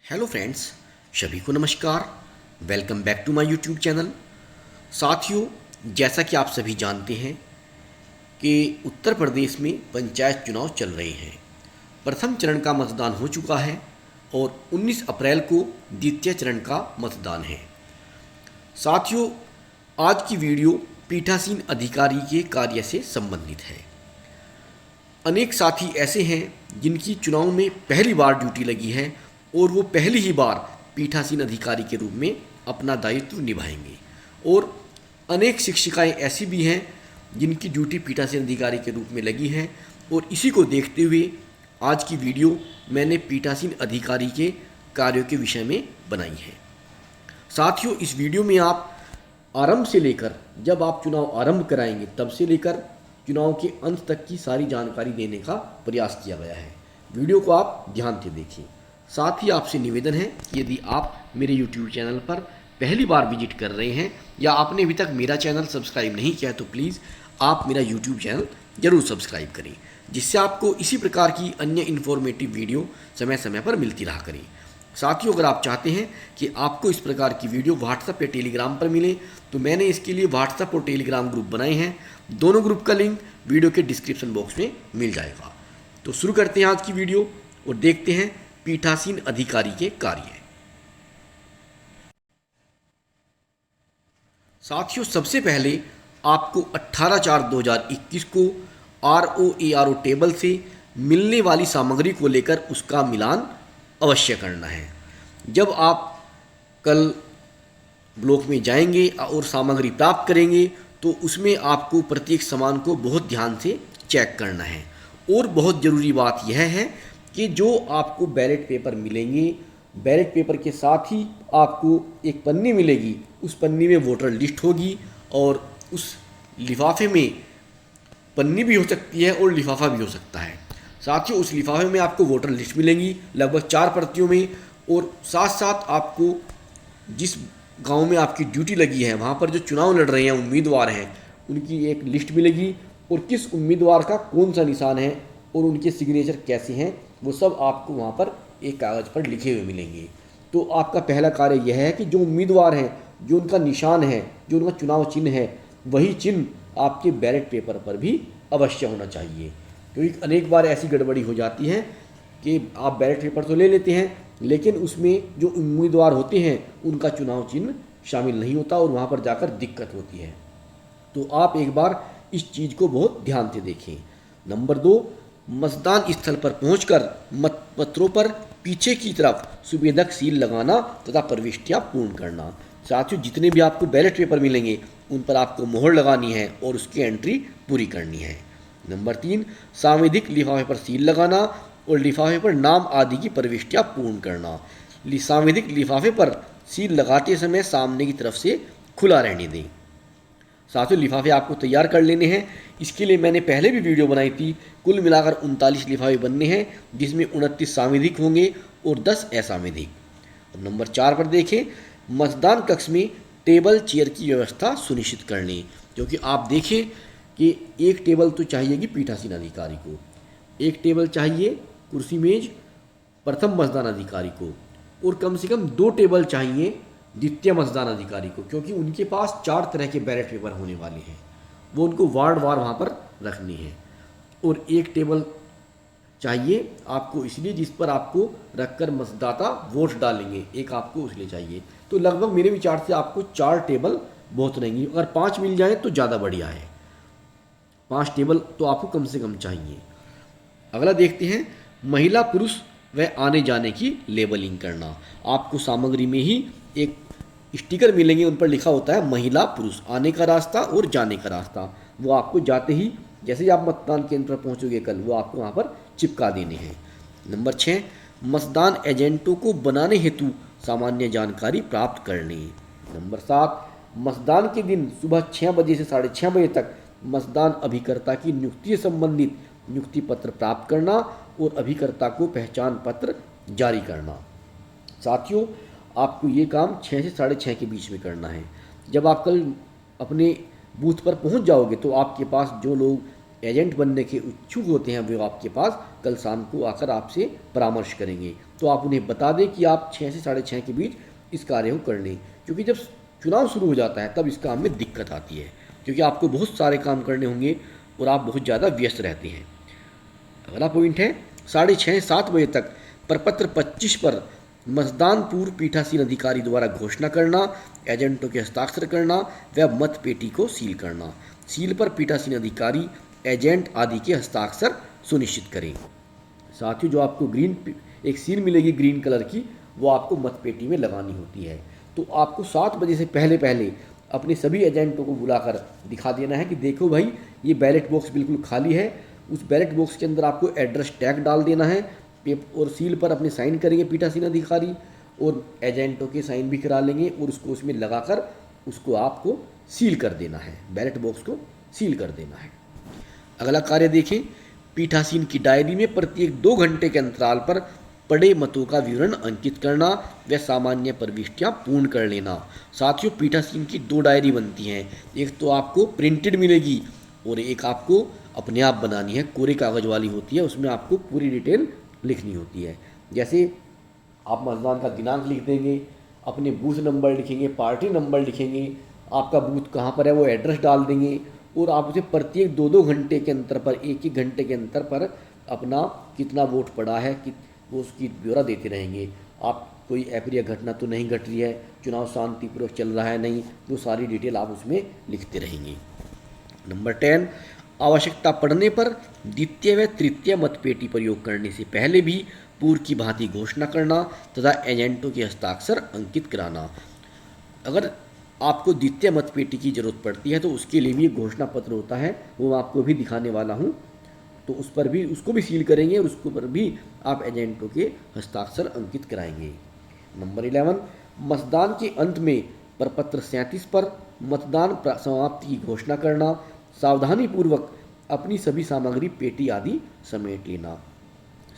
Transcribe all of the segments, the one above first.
Hello friends, सभी को नमस्कार। Welcome back to my YouTube channel. साथियों, जैसा कि आप सभी जानते हैं कि उत्तर प्रदेश में पंचायत चुनाव चल रहे हैं। प्रथम चरण का मतदान हो चुका है और 19 अप्रैल को द्वितीय चरण का मतदान है। साथियों, आज की वीडियो पीठासीन अधिकारी के कार्य से संबंधित है। अनेक साथी ऐसे हैं जिनकी चुनाव में पहली बार ड्यूटी लगी है और वो पहली ही बार पीठासीन अधिकारी के रूप में अपना दायित्व निभाएंगे, और अनेक शिक्षिकाएं ऐसी भी हैं जिनकी ड्यूटी पीठासीन अधिकारी के रूप में लगी है। और इसी को देखते हुए आज की वीडियो मैंने पीठासीन अधिकारी के कार्यों के विषय में बनाई है। साथियों, इस वीडियो में आप आरंभ से लेकर जब आप चुनाव आरंभ कराएंगे तब से लेकर चुनाव के अंत तक की सारी जानकारी देने का प्रयास किया गया है। वीडियो को आप ध्यान से देखिए। साथ ही आपसे निवेदन है कि यदि आप मेरे YouTube चैनल पर पहली बार विजिट कर रहे हैं या आपने अभी तक मेरा चैनल सब्सक्राइब नहीं किया तो प्लीज़ आप मेरा YouTube चैनल ज़रूर सब्सक्राइब करें, जिससे आपको इसी प्रकार की अन्य इन्फॉर्मेटिव वीडियो समय समय पर मिलती रहा करें। साथियों, अगर आप चाहते हैं कि आपको इस प्रकार की वीडियो व्हाट्सएप या टेलीग्राम पर मिले तो मैंने इसके लिए व्हाट्सएप और टेलीग्राम ग्रुप बनाए हैं। दोनों ग्रुप का लिंक वीडियो के डिस्क्रिप्शन बॉक्स में मिल जाएगा। तो शुरू करते हैं आज की वीडियो और देखते हैं पीठासीन अधिकारी के कार्य। साथियों, सबसे पहले आपको 18/4/2021 को ROARO टेबल से मिलने वाली सामग्री को लेकर उसका मिलान अवश्य करना है। जब आप कल ब्लॉक में जाएंगे और सामग्री प्राप्त करेंगे तो उसमें आपको प्रत्येक सामान को बहुत ध्यान से चेक करना है। और बहुत ज़रूरी बात यह है कि जो आपको बैलेट पेपर मिलेंगे, बैलेट पेपर के साथ ही आपको एक पन्नी मिलेगी। उस पन्नी में वोटर लिस्ट होगी और उस लिफाफे में पन्नी भी हो सकती है और लिफाफा भी हो सकता है। साथियों, उस लिफाफे में आपको वोटर लिस्ट मिलेंगी लगभग 4 प्रतियों में, और साथ साथ आपको जिस गांव में आपकी ड्यूटी लगी है वहाँ पर जो चुनाव लड़ रहे हैं उम्मीदवार हैं उनकी एक लिस्ट मिलेगी, और किस उम्मीदवार का कौन सा निशान है और उनके सिग्नेचर कैसे हैं वो सब आपको वहाँ पर एक कागज़ पर लिखे हुए मिलेंगे। तो आपका पहला कार्य यह है कि जो उम्मीदवार हैं, जो उनका निशान है, जो उनका चुनाव चिन्ह है, वही चिन्ह आपके बैलेट पेपर पर भी अवश्य होना चाहिए। क्योंकि अनेक बार ऐसी गड़बड़ी हो जाती है कि आप बैलेट पेपर तो ले लेते हैं लेकिन उसमें जो उम्मीदवार होते हैं उनका चुनाव चिन्ह शामिल नहीं होता और वहाँ पर जाकर दिक्कत होती है। तो आप एक बार इस चीज़ को बहुत ध्यान से देखें। नंबर 2, मतदान स्थल पर पहुंचकर मतपत्रों पर पीछे की तरफ सुवेदक सील लगाना तथा प्रविष्टियां पूर्ण करना। साथियों, जितने भी आपको बैलेट पेपर मिलेंगे उन पर आपको मोहर लगानी है और उसकी एंट्री पूरी करनी है। नंबर 3, सांविधिक लिफाफे पर सील लगाना और लिफाफे पर नाम आदि की प्रविष्टियां पूर्ण करना। सांविधिक लिफाफे पर सील लगाते समय सामने की तरफ से खुला रहने दें। साथियों, लिफाफे आपको तैयार कर लेने हैं। इसके लिए मैंने पहले भी वीडियो बनाई थी। कुल मिलाकर 39 लिफाफे बनने हैं, जिसमें 29 सांविधिक होंगे और 10 असांविधिक। नंबर 4 पर देखें, मतदान कक्ष में टेबल चेयर की व्यवस्था सुनिश्चित कर लें। क्योंकि आप देखें कि एक टेबल तो चाहिए कि पीठासीन अधिकारी को, एक टेबल चाहिए कुर्सी मेज प्रथम मतदान अधिकारी को, और कम से कम 2 टेबल चाहिए द्वितीय मतदान अधिकारी को, क्योंकि उनके पास 4 तरह के बैलेट पेपर होने वाले हैं। वो उनको वार्ड वार वहाँ पर रखनी है। और एक टेबल चाहिए आपको इसलिए जिस पर आपको रखकर मतदाता वोट डालेंगे, एक आपको उसलिए चाहिए। तो लगभग मेरे विचार से आपको 4 टेबल बहुत रहेंगी। अगर 5 मिल जाए तो ज़्यादा बढ़िया है। 5 टेबल तो आपको कम से कम चाहिए। अगला देखते हैं, महिला पुरुष व आने जाने की लेबलिंग करना। आपको सामग्री में ही एक स्टिकर मिलेंगे, उन पर लिखा होता है महिला पुरुष, आने का रास्ता और जाने का रास्ता। वो आपको जाते ही जैसे ही आप मतदान केंद्र पर पहुंचोगे कल, वो आपको वहाँ पर चिपका देने हैं। नंबर 6, मतदान एजेंटों को बनाने हेतु सामान्य जानकारी प्राप्त करनी। नंबर 7, मतदान के दिन सुबह 6 बजे से 6:30 बजे तक मतदान अभिकर्ता की नियुक्ति से संबंधित नियुक्ति पत्र प्राप्त करना और अभिकर्ता को पहचान पत्र जारी करना। साथियों, आपको ये काम 6 से 6:30 के बीच में करना है। जब आप कल अपने बूथ पर पहुंच जाओगे तो आपके पास जो लोग एजेंट बनने के इच्छुक होते हैं वो आपके पास कल शाम को आकर आपसे परामर्श करेंगे। तो आप उन्हें बता दें कि आप 6 से 6:30 के बीच इस कार्य को कर लें, क्योंकि जब चुनाव शुरू हो जाता है तब इस काम में दिक्कत आती है, क्योंकि आपको बहुत सारे काम करने होंगे और आप बहुत ज़्यादा व्यस्त रहते हैं। अगला पॉइंट है 6:30-7 बजे तक प्रपत्र 25 पर मतदान पूर्व पीठासीन अधिकारी द्वारा घोषणा करना, एजेंटों के हस्ताक्षर करना व मत पेटी को सील करना। सील पर पीठासीन अधिकारी, एजेंट आदि के हस्ताक्षर सुनिश्चित करें। साथियों, जो आपको एक सील मिलेगी ग्रीन कलर की, वो आपको मत पेटी में लगानी होती है। तो आपको 7 बजे से पहले पहले अपने सभी एजेंटों को बुलाकर दिखा देना है कि देखो भाई, ये बैलेट बॉक्स बिल्कुल खाली है। उस बैलेट बॉक्स के अंदर आपको एड्रेस टैग डाल देना है और सील पर अपने साइन करेंगे पीठासीन अधिकारी और एजेंटों के साइन भी करा लेंगे और उसको उसमें लगाकर उसको आपको सील कर देना है, बैलेट बॉक्स को सील कर देना है। अगला कार्य देखें, पीठासीन की डायरी में प्रत्येक 2 घंटे के अंतराल पर पड़े मतों का विवरण अंकित करना व सामान्य प्रविष्टियां पूर्ण कर लेना। साथियों, पीठासीन की 2 डायरी बनती हैं, एक तो आपको प्रिंटेड मिलेगी और एक आपको अपने आप बनानी है, कोरे कागज वाली होती है, उसमें आपको पूरी डिटेल लिखनी होती है। जैसे आप मतदान का दिनांक लिख देंगे, अपने बूथ नंबर लिखेंगे, पार्टी नंबर लिखेंगे, आपका बूथ कहाँ पर है वो एड्रेस डाल देंगे और आप उसे प्रत्येक 2-2 घंटे के अंतर पर, 1-1 घंटे के अंतर पर अपना कितना वोट पड़ा है कि वो उसकी ब्यौरा देते रहेंगे। आप कोई अप्रिय घटना तो नहीं घट रही है, चुनाव शांतिपूर्वक चल रहा है नहीं, तो सारी डिटेल आप उसमें लिखते रहेंगे। नंबर 10, आवश्यकता पड़ने पर द्वितीय व तृतीय मतपेटी प्रयोग करने से पहले भी पूर्व की भांति घोषणा करना तथा एजेंटों के हस्ताक्षर अंकित कराना। अगर आपको द्वितीय मतपेटी की जरूरत पड़ती है तो उसके लिए भी एक घोषणा पत्र होता है, वो मैं आपको भी दिखाने वाला हूँ। तो उस पर भी, उसको भी सील करेंगे और उसके ऊपर भी आप एजेंटों के हस्ताक्षर अंकित कराएंगे। नंबर 11, मतदान के अंत में प्रपत्र 37 पर मतदान समाप्ति की घोषणा करना, सावधानी पूर्वक अपनी सभी सामग्री पेटी आदि समेट लेना।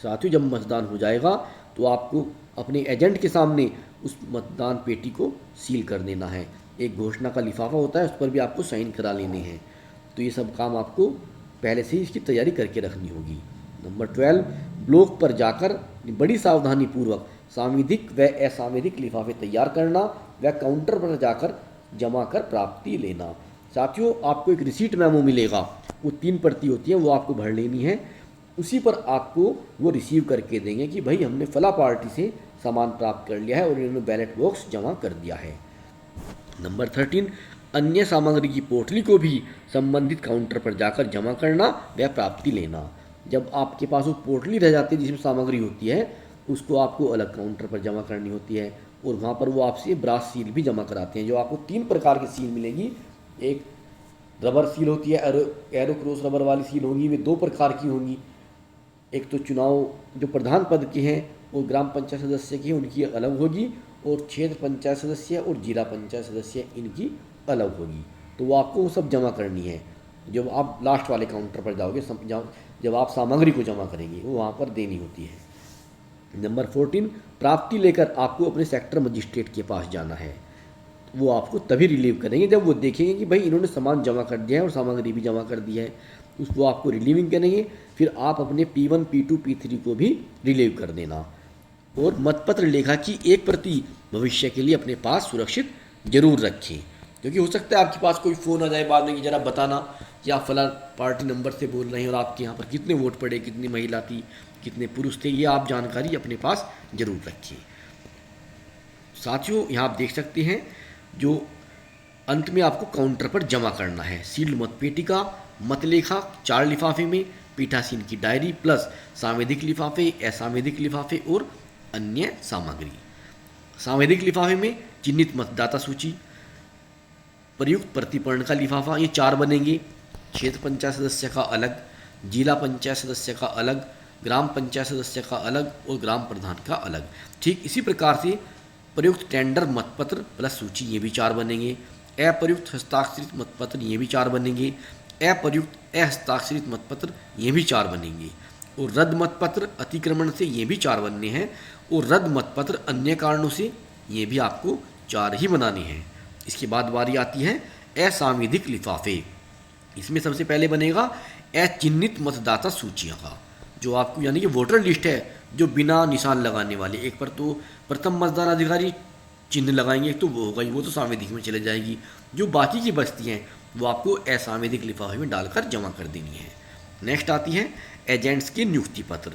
साथियों, जब मतदान हो जाएगा तो आपको अपने एजेंट के सामने उस मतदान पेटी को सील कर देना है। एक घोषणा का लिफाफा होता है, उस पर भी आपको साइन करा लेने हैं। तो ये सब काम आपको पहले से ही इसकी तैयारी करके रखनी होगी। नंबर 12, ब्लॉक पर जाकर बड़ी सावधानी पूर्वक सांविधिक व असांविधिक लिफाफे तैयार करना व काउंटर पर जाकर जमा कर प्राप्ति लेना। साथियों, आपको एक रिसीट मेमो मिलेगा, वो 3 प्रति होती है, वो आपको भर लेनी है। उसी पर आपको वो रिसीव करके देंगे कि भाई हमने फला पार्टी से सामान प्राप्त कर लिया है और इन्होंने बैलेट बॉक्स जमा कर दिया है। नंबर 13, अन्य सामग्री की पोटली को भी संबंधित काउंटर पर जाकर जमा करना व प्राप्ति लेना। जब आपके पास वो पोटली रह जाती है जिसमें सामग्री होती है, उसको आपको अलग काउंटर पर जमा करनी होती है और वहाँ पर वो आपसे ब्रास सील भी जमा कराते हैं। जो आपको 3 प्रकार की सील मिलेगी, एक रबर सील होती है, एरो क्रॉस रबर वाली सील होगी, वे 2 प्रकार की होंगी। एक तो चुनाव जो प्रधान पद के हैं वो ग्राम पंचायत सदस्य की, उनकी अलग होगी, और क्षेत्र पंचायत सदस्य और जिला पंचायत सदस्य इनकी अलग होगी। तो वो आपको वो सब जमा करनी है। जब आप लास्ट वाले काउंटर पर जाओगे, जब आप सामग्री को जमा करेंगे, वो वहाँ पर देनी होती है। नंबर 14, प्राप्ति लेकर आपको अपने सेक्टर मजिस्ट्रेट के पास जाना है। वो आपको तभी रिलीव करेंगे जब वो देखेंगे कि भाई इन्होंने सामान जमा कर दिया है और सामग्री भी जमा कर दी है, उसको आपको रिलीविंग करेंगे। फिर आप अपने P1, P2, P3 को भी रिलीव कर देना और मतपत्र लेखा की 1 प्रति भविष्य के लिए अपने पास सुरक्षित जरूर रखें, क्योंकि हो सकता है आपके पास कोई फ़ोन आ जाए बाद में कि जरा बताना कि आप फला पार्टी नंबर से बोल रहे हैं और आपके यहाँ पर कितने वोट पड़े, कितनी महिला थी, कितने पुरुष थे, ये आप जानकारी अपने पास जरूर रखिए। साथियों, यहाँ आप देख सकते हैं जो अंत में आपको काउंटर पर जमा करना है। सील्ड मतपेटी का मतलेखा 4 लिफाफे में, पीठासीन की डायरी प्लस सांविधिक लिफाफे, असांविधिक लिफाफे और अन्य सामग्री। सांविधिक लिफाफे में चिन्हित मतदाता सूची, प्रयुक्त प्रतिपूर्ण का लिफाफा, ये 4 बनेंगे। क्षेत्र पंचायत सदस्य का अलग, जिला पंचायत सदस्य का अलग, ग्राम पंचायत सदस्य का अलग और ग्राम प्रधान का अलग। ठीक इसी प्रकार से प्रयुक्त टेंडर मतपत्र प्लस सूची, ये भी 4 बनेंगे। अप्रयुक्त हस्ताक्षरित मतपत्र, ये भी 4 बनेंगे। अप्रयुक्त अहस्ताक्षरित मतपत्र, ये भी 4 बनेंगे। और रद्द मतपत्र अतिक्रमण से, ये भी 4 बनने हैं। और रद्द मतपत्र अन्य कारणों से, ये भी आपको 4 ही बनाने हैं। इसके बाद बारी आती है असांविधिक लिफाफे। इसमें सबसे पहले बनेगा अचिह्नित मतदाता सूचियों का, जो आपको यानी कि वोटर लिस्ट है जो बिना निशान लगाने वाले, एक पर तो प्रथम मतदान अधिकारी चिन्ह लगाएंगे, एक तो वो होगा ही, वो तो सांवेदिक में चले जाएगी। जो बाकी की बस्ती हैं वो आपको असांवेदिक लिफाफे में डालकर जमा कर देनी है। नेक्स्ट आती है एजेंट्स के नियुक्ति पत्र,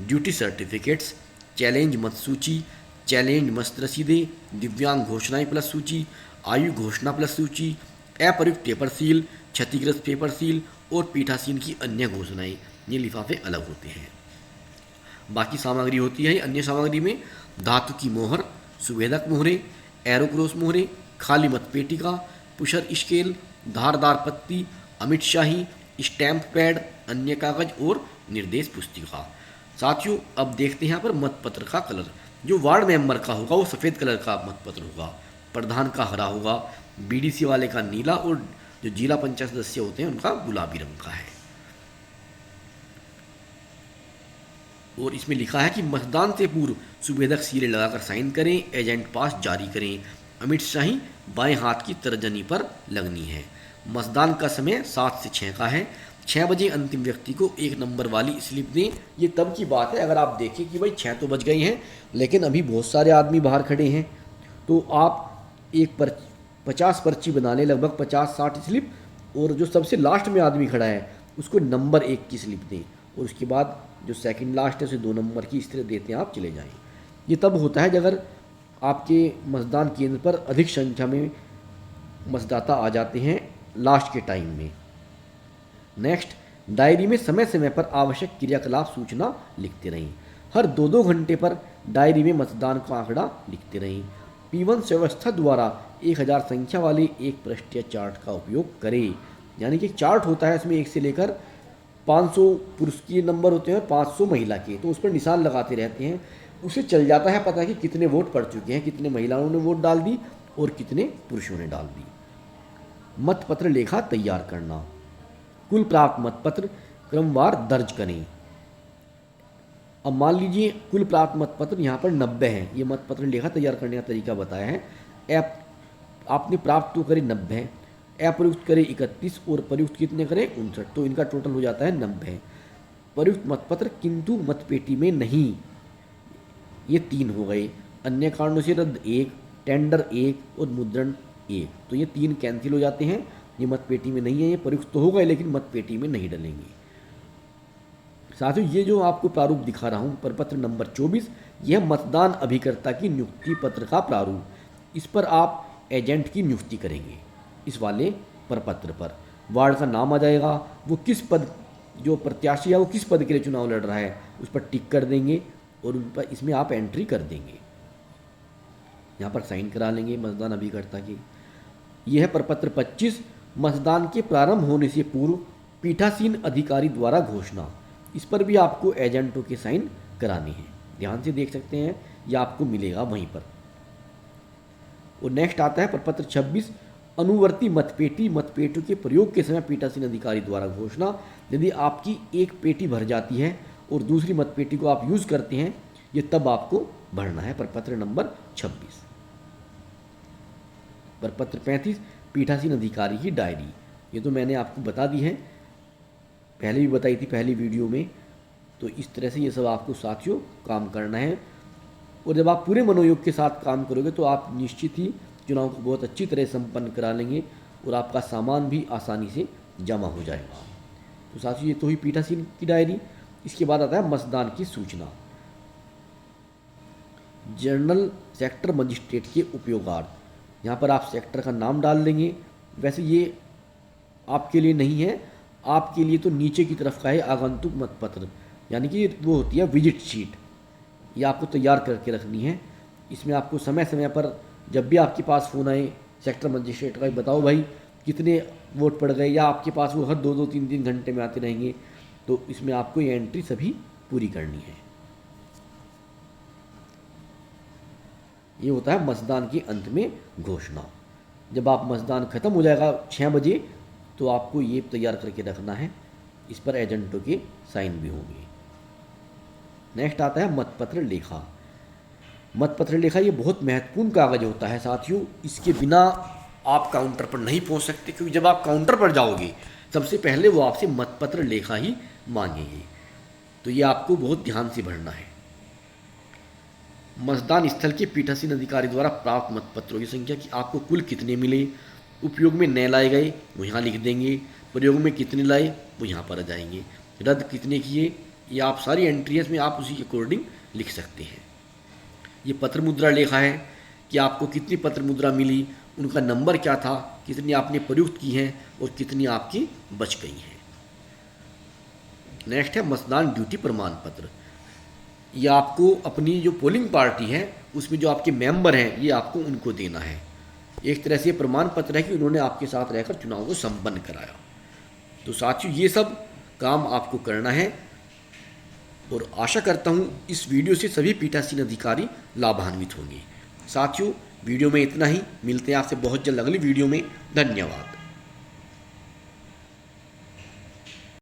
ड्यूटी सर्टिफिकेट्स, चैलेंज मत सूची, चैलेंज मत रसीदें, दिव्यांग घोषणाएं प्लस सूची, आयु घोषणा प्लस सूची, अप्रयुक्त पेपर सील, क्षतिग्रस्त पेपर सील और पीठासीन की अन्य घोषणाएं, ये लिफाफे अलग होते हैं। बाकी सामग्री होती है अन्य सामग्री में धातु की मोहर, सुवेदक मोहरें, एरोक्रोस मोहरें, खाली मत पेटिका, पुशर स्केल, धारदार पत्ती, अमिट शाही, स्टैंप पैड, अन्य कागज और निर्देश पुस्तिका। साथियों अब देखते हैं यहाँ पर मतपत्र का कलर। जो वार्ड मेंबर का होगा वो सफ़ेद कलर का मतपत्र होगा, प्रधान का हरा होगा, बीडीसी वाले का नीला और जो जिला पंचायत सदस्य होते हैं उनका गुलाबी रंग का है। और इसमें लिखा है कि मतदान से पूर्व सुवेदक सीलें लगाकर साइन करें, एजेंट पास जारी करें। अमिट शाही बाएं हाथ की तर्जनी पर लगनी है। मतदान का समय 7 से 6 का है। 6 बजे अंतिम व्यक्ति को 1 नंबर वाली स्लिप दें। ये तब की बात है अगर आप देखें कि भाई 6 तो बज गए हैं लेकिन अभी बहुत सारे आदमी बाहर खड़े हैं, तो आप एक 50 पर्ची बना लें, लगभग 50-60 स्लिप, और जो सबसे लास्ट में आदमी खड़ा है उसको नंबर 1 की स्लिप दें, और उसके बाद जो सेकंड लास्ट है उसे 2 नंबर की इस तरह देते हैं, आप चले जाएं। ये तब होता है अगर आपके मतदान केंद्र पर अधिक संख्या में मतदाता आ जाते हैं लास्ट के टाइम में। नेक्स्ट, डायरी में समय समय पर आवश्यक क्रियाकलाप सूचना लिखते रहें। हर 2-2 घंटे पर डायरी में मतदान का आंकड़ा लिखते रहें। P1 व्यवस्था द्वारा 1000 संख्या वाले एक पृष्ठीय चार्ट का उपयोग करें। यानी कि चार्ट होता है, इसमें 1 से लेकर 500 पुरुष के नंबर होते हैं और 500 महिला के, तो उस पर निशान लगाते रहते हैं। उसे चल जाता है पता कि कितने वोट पड़ चुके हैं, कितने महिलाओं ने वोट डाल दी और कितने पुरुषों ने डाल दी। मतपत्र लेखा तैयार करना। कुल प्राप्त मतपत्र क्रमवार दर्ज करें। अब मान लीजिए कुल प्राप्त मतपत्र यहाँ पर 90 हैं। ये मतपत्र लेखा तैयार करने का तरीका बताया है। आपने प्राप्त तो करे 90, अप्रयुक्त करे 31 और प्रयुक्त कितने करें 59, तो इनका टोटल हो जाता है 90। प्रयुक्त मतपत्र किंतु मतपेटी में नहीं, ये 3 हो गए। अन्य कारणों से रद्द 1, टेंडर 1 और मुद्रण 1, तो ये 3 कैंसिल हो जाते हैं। ये मतपेटी में नहीं है, ये प्रयुक्त तो हो गए लेकिन मतपेटी में नहीं डलेंगे। साथियों ये जो आपको प्रारूप दिखा रहा हूँ प्रपत्र नंबर 24, यह मतदान अभिकर्ता की नियुक्ति पत्र का प्रारूप। इस पर आप एजेंट की नियुक्ति करेंगे। इस वाले प्रपत्र पर वार्ड का नाम आ जाएगा, वो किस पद, जो प्रत्याशी है वो किस पद के लिए चुनाव लड़ रहा है उस पर टिक कर देंगे और उन पर इसमें आप एंट्री कर देंगे। यहाँ पर साइन करा लेंगे मतदान अभिकर्ता की। यह है प्रपत्र 25, मतदान के प्रारंभ होने से पूर्व पीठासीन अधिकारी द्वारा घोषणा। इस पर भी आपको एजेंटों के साइन कराने हैं, ध्यान से देख सकते हैं, यह आपको मिलेगा वहीं पर। और नेक्स्ट आता है प्रपत्र 26, अनुवर्ती मतपेटियों के प्रयोग के समय पीठासीन अधिकारी द्वारा घोषणा। यदि आपकी एक पेटी भर जाती है और दूसरी मतपेटी को आप यूज़ करते हैं, ये तब आपको भरना है। प्रपत्र नंबर 26। प्रपत्र 35, पीठासीन अधिकारी की डायरी। ये तो मैंने आपको बता दी है, पहले भी बताई थी पहली वीडियो में। तो इस तरह से ये सब आपको साथियों काम करना है। और जब आप पूरे मनोयोग के साथ काम करोगे तो आप निश्चित ही चुनाव को बहुत अच्छी तरह संपन्न करा लेंगे और आपका सामान भी आसानी से जमा हो जाएगा। तो साथियों ये तो हुई पीठासीन की डायरी। इसके बाद आता है मतदान की सूचना। जनरल सेक्टर मजिस्ट्रेट के उपयोगार्थ, यहाँ पर आप सेक्टर का नाम डाल देंगे। वैसे ये आपके लिए नहीं है, आपके लिए तो नीचे की तरफ का है आगंतुक मतपत्र, यानी कि वो होती है विजिट शीट। ये आपको तैयार करके रखनी है। इसमें आपको समय समय पर जब भी आपके पास फ़ोन आए सेक्टर मजिस्ट्रेट का, बताओ भाई कितने वोट पड़ गए, या आपके पास वो हर 2-2, 3-3 घंटे में आते रहेंगे, तो इसमें आपको ये एंट्री सभी पूरी करनी है। ये होता है मतदान के अंत में घोषणा। जब आप मतदान खत्म हो जाएगा 6 बजे, तो आपको ये तैयार करके रखना है। इस पर एजेंटों के साइन भी होंगे। नेक्स्ट आता है मतपत्र लेखा। मतपत्र लेखा ये बहुत महत्वपूर्ण कागज होता है साथियों। इसके बिना आप काउंटर पर नहीं पहुंच सकते, क्योंकि जब आप काउंटर पर जाओगे सबसे पहले वो आपसे मतपत्र लेखा ही मांगेंगे। तो ये आपको बहुत ध्यान से भरना है। मतदान स्थल के पीठासीन अधिकारी द्वारा प्राप्त मतपत्रों की संख्या कि आपको कुल कितने मिले, उपयोग में न लाए गए वो यहाँ लिख देंगे, प्रयोग में कितने लाए वो यहाँ पर आ जाएंगे, रद्द कितने किए, ये आप सारी एंट्रीज में आप उसी के अकॉर्डिंग लिख सकते हैं। ये पत्र मुद्रा लेखा है कि आपको कितनी पत्र मुद्रा मिली, उनका नंबर क्या था, कितनी आपने प्रयुक्त की हैं और कितनी आपकी बच गई हैं। नेक्स्ट है मतदान ड्यूटी प्रमाण पत्र। ये आपको अपनी जो पोलिंग पार्टी है उसमें जो आपके मेंबर हैं ये आपको उनको देना है। एक तरह से प्रमाण पत्र है कि उन्होंने आपके साथ रहकर चुनाव को संपन्न कराया। तो साथियों ये सब काम आपको करना है और आशा करता हूँ इस वीडियो से सभी पीठासीन अधिकारी लाभान्वित होंगे। साथियों वीडियो में इतना ही, मिलते हैं आपसे बहुत जल्द अगली वीडियो में। धन्यवाद।